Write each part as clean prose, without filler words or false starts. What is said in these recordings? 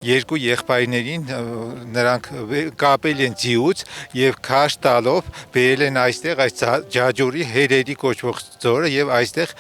Երկու եղբայրներին նրանք կապել են ձիուց եւ քաշ տալով բերել են այստեղ այս Ջաջուրի հերերի կոչվող ձորը եւ այստեղ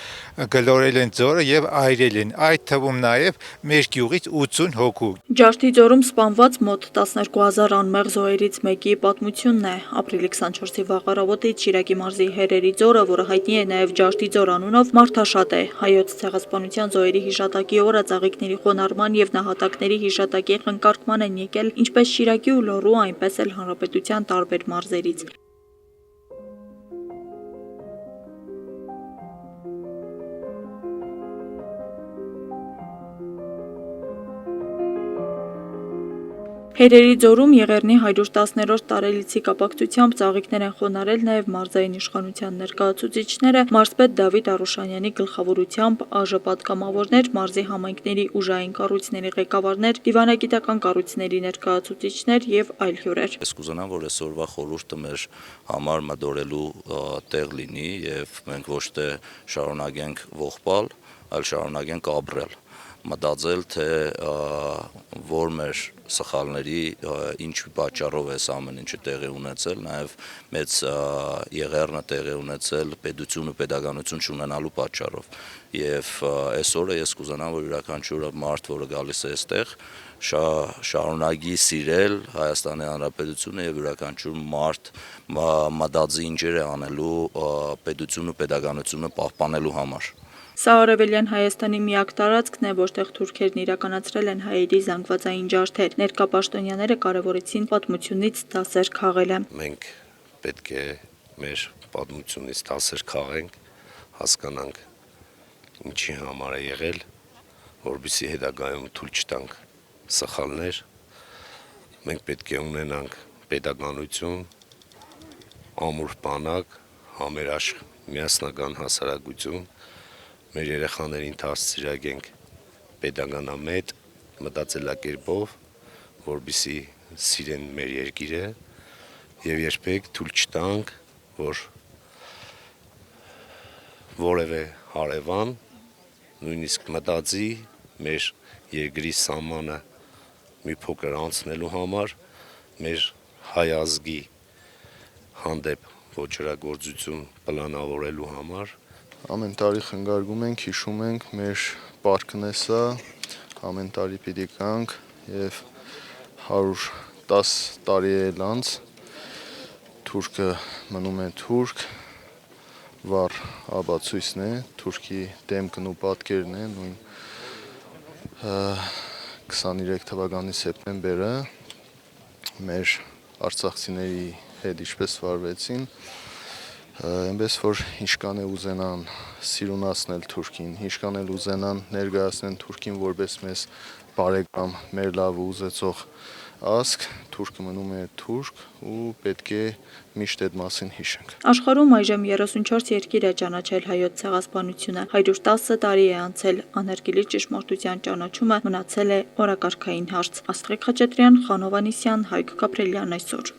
գլորել են ձորը եւ այրել են, այդ թվում նաեւ մեր գյուղից 80 հոգու։ Ջարդի ձորում սպանված մոտ 12000 անմեղ զոհերից մեկի պատմությունն է։ Ապրիլի 24-ի վաղ առավոտից Շիրակի մարզի հերերի ձորը, որը հայտնի է նաեւ Ջարդի ձոր անունով, մարդաշատ է։ Հայոց ցեղասպանության զոհերի հիշատակի օրը ծաղիկների խոնարհման եւ նահատակների հիշատակի խնկարկման են եկել ինչպես Շիրակի ու Լոռու, այնպես էլ հանրապետության տարբեր մարզերից։ Հերերի ձորում Եղեռնի 110-րդ տարելիցի կապակցությամբ ծաղիկներ են խոնարհել նաև մարզային իշխանության ներկայացուցիչները, մարզպետ Դավիթ Արուշանյանի գլխավորությամբ ԱԺ պատգամավորներ, մարզի համայնքների ուժային կառույցների ղեկավարներ, դիվանագիտական կառույցների ներկայացուցիչներ եւ այլ հյուրեր։ Ես կուզենամ, որ այսօրվա խորհուրդը մեր համար մտորելու տեղ լինի եւ մենք ոչ թե շարունակենք ողբալ, այլ շարունակենք ապրել, մտածել, թե որ մեր սխալների ինչ պատճառով է ամեն ինչը տեղի ունեցել, նաև մեծ եղեռնը տեղի ունեցել պետություն ու պետականություն չունենալու պատճառով։ Եվ այսօրը ես կուզենամ, որ յուրաքանչյուր մարդ, որը գալիս է այստեղ, շարունակի սիրել Հայաստանի Հանրապետությունը եւ յուրաքանչյուր մարդ մտածի ինչեր է անելու պետություն ու պետականությունը պահպանելու համար։ Սա Արևելյան Հայաստանի միակ տարածքն է, որտեղ թուրքերն իրականացրել են հայերի զանգվածային ջարդեր։ Ներկա պաշտոնյաները կարևորեցին պատմությունից դասեր քաղելը։ Մենք պետք է մեր պատմությունից դասեր քաղենք, հասկանանք ինչի համար է եղել, որպեսզի հետագայում թույլ չտանք սխալներ։ Մենք պետք է ունենանք պետականություն, ամուր բանակ, համերաշխ միասնական հասարակություն, մեր երեխաներին դաստիարակենք պետականամետ մտածելակերպով, որպեսզի սիրեն մեր երկիրը եւ երբեք թույլ չտանք, որ որևէ հարևան նույնիսկ մտածի մեր երկրի սահմանը մի փոքր անցնելու համար, մեր հայ ազգի հանդեպ ոչրագործություն պլանավորելու համար։ Ամեն տարի խնգարկում ենք, հիշում ենք, մեր պարտքն է սա, ամեն տարի պիտի գանք եւ 110 տարի էլ անց թուրքը մնում է թուրք, վառ ապացույցն է, թուրքի դեմքն ու պատկերն է, նույն 23 թվականի սեպտեմբերը մեր արցախցիների հետ ինչպես վարվեցին, այնպես որ ինչքան է ուզենան սիրունացնել Թուրքին, ինչքան էլ ուզենան ներկայացնել Թուրքին որպես մեզ բարեկամ, մեր լավը ուզեցող ազգ, թուրքը մնում է թուրք ու պետք է միշտ այդ մասին հիշենք։ Աշխարհում այժմ 34 երկիր է ճանաչել հայոց ցեղասպանությունը, 110 տարի է անցել, անհերքելի ճշմարտության ճանաչումը մնացել է օրակարգային հարց։ Աստղիկ Խաչատրյան, Խանով Անիսյան, Հայկ Գաբրելյան այսօր։